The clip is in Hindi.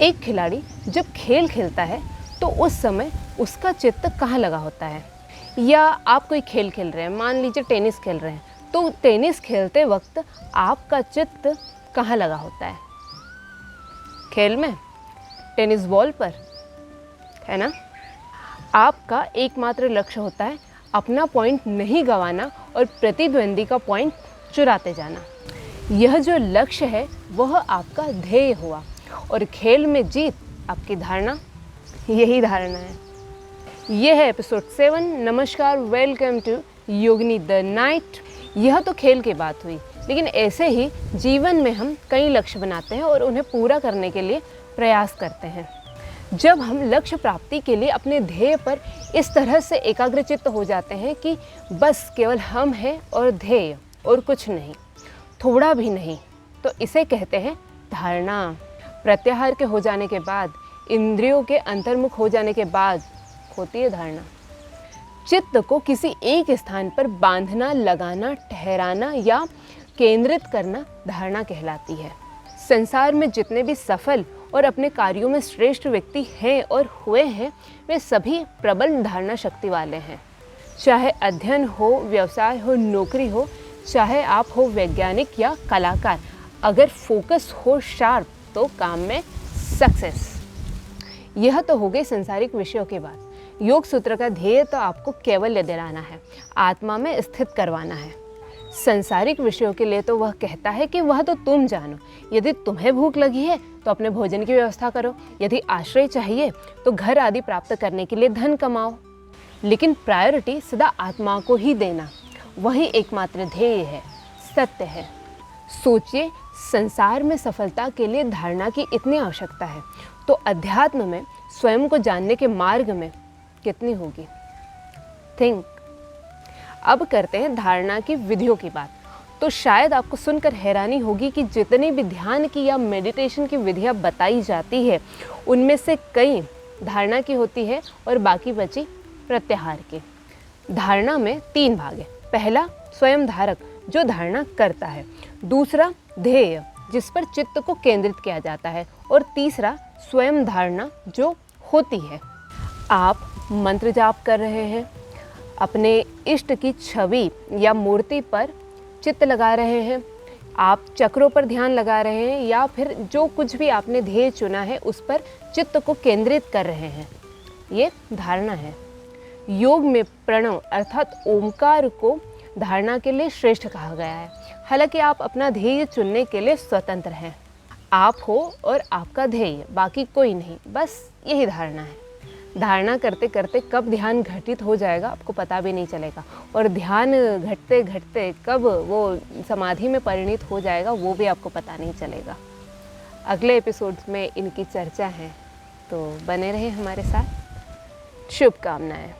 एक खिलाड़ी जब खेल खेलता है तो उस समय उसका चित्त कहाँ लगा होता है? या आप कोई खेल खेल रहे हैं, मान लीजिए टेनिस खेल रहे हैं, तो टेनिस खेलते वक्त आपका चित्त कहाँ लगा होता है? खेल में, टेनिस बॉल पर, है ना? आपका एकमात्र लक्ष्य होता है अपना पॉइंट नहीं गंवाना और प्रतिद्वंदी का पॉइंट चुराते जाना। यह जो लक्ष्य है वह आपका ध्येय हुआ और खेल में जीत आपकी धारणा, यही धारणा है। यह है एपिसोड 7। नमस्कार, welcome to Yogini the night. यह तो खेल की बात हुई, लेकिन ऐसे ही जीवन में हम कई लक्ष्य बनाते हैं और उन्हें पूरा करने के लिए प्रयास करते हैं। जब हम लक्ष्य प्राप्ति के लिए अपने ध्येय पर इस तरह से एकाग्रचित्त हो जाते हैं कि बस केवल हम हैं और ध्येय और कुछ नहीं, थोड़ा भी नहीं, तो इसे कहते हैं धारणा। प्रत्याहार के हो जाने के बाद, इंद्रियों के अंतर्मुख हो जाने के बाद होती है धारणा। चित्त को किसी एक स्थान पर बांधना, लगाना, ठहराना या केंद्रित करना धारणा कहलाती है। संसार में जितने भी सफल और अपने कार्यों में श्रेष्ठ व्यक्ति हैं और हुए हैं, वे सभी प्रबल धारणा शक्ति वाले हैं। चाहे अध्ययन हो, व्यवसाय हो, नौकरी हो, चाहे आप हो वैज्ञानिक या कलाकार, अगर फोकस हो शार्प तो काम में सक्सेस। यह तो हो गई संसारिक विषयों की बात। योग सूत्र का ध्येय तो आपको केवल दिलाना है, आत्मा में स्थित करवाना है। संसारिक विषयों के लिए तो वह कहता है कि वह तो तुम जानो। यदि तुम्हें भूख लगी है तो अपने भोजन की व्यवस्था करो, यदि आश्रय चाहिए तो घर आदि प्राप्त करने के लिए धन कमाओ, लेकिन प्रायोरिटी सदा आत्मा को ही देना, वही एकमात्र ध्येय है, सत्य है। सोचिए, संसार में सफलता के लिए धारणा की इतनी आवश्यकता है, तो अध्यात्म में स्वयं को जानने के मार्ग में कितनी होगी। थिंक। अब करते हैं धारणा की विधियों की बात। तो शायद आपको सुनकर हैरानी होगी कि जितनी भी ध्यान की या मेडिटेशन की विधियां बताई जाती है, उनमें से कई धारणा की होती है और बाकी बची प्रत्याहार की। धारणा में 3 भाग है। पहला स्वयं धारक, जो धारणा करता है। दूसरा ध्येय, जिस पर चित्त को केंद्रित किया जाता है। और तीसरा स्वयं धारणा, जो होती है। आप मंत्र जाप कर रहे हैं, अपने इष्ट की छवि या मूर्ति पर चित्त लगा रहे हैं, आप चक्रों पर ध्यान लगा रहे हैं, या फिर जो कुछ भी आपने ध्येय चुना है उस पर चित्त को केंद्रित कर रहे हैं, ये धारणा है। योग में प्रणव अर्थात ओमकार को धारणा के लिए श्रेष्ठ कहा गया है। हालांकि आप अपना ध्येय चुनने के लिए स्वतंत्र हैं। आप हो और आपका ध्येय, बाकी कोई नहीं, बस यही धारणा है। धारणा करते करते कब ध्यान घटित हो जाएगा आपको पता भी नहीं चलेगा, और ध्यान घटते घटते कब वो समाधि में परिणित हो जाएगा वो भी आपको पता नहीं चलेगा। अगले एपिसोड्स में इनकी चर्चा है, तो बने रहे हमारे साथ। शुभकामनाएं।